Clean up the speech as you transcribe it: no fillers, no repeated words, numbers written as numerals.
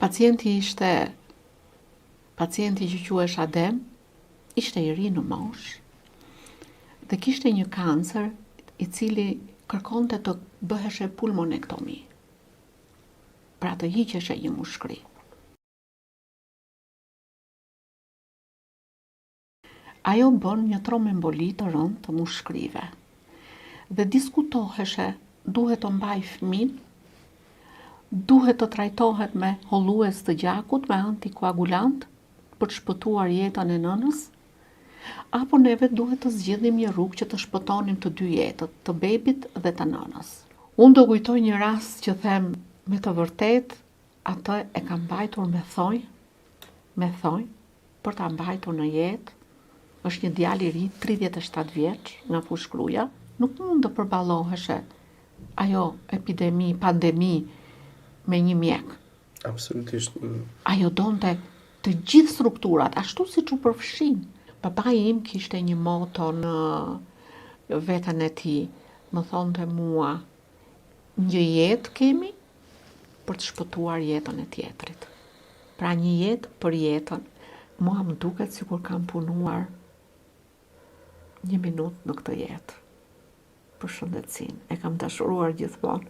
Pacienti që quhesh Adem, ishte i ri në moshë dhe kishte një kancer i cili kërkonte të bëheshe pulmonektomi. Pra të hiqeshe një mushkëri. Ajo bën një tromemboli të rëndë të mushkërive. Dhe diskutoheshe, duhet të mbaj fëmin, duhet të trajtohet me hollues të gjakut, me antikoagulant, për të shpëtuar jetën e nënës, apo neve duhet të zgjidhim një rrugë që të shpëtonim të dy jetët, të bebit dhe të nënës. Unë do kujtoj një rast që them me të vërtet, atë e kam mbajtur me thonj, për ta mbajtur në jetë. Është një djalë i ri, 37 vjeç, nga Fushkruja, nuk mund të përballoheshe ajo epidemi, pandemi me një mjek. Absolutisht. Ajo donte të gjithë strukturat, ashtu siç u përfshin. Babai im kishte një moto në veten e tij, më thonte mua, një jetë kemi për të shpëtuar jetën e tjetrit. Pra një jetë për jetën. Mua më duket sikur kam punuar 1 minutë në këtë jetë. Për shëndetësinë, e kam dashuruar gjithmonë.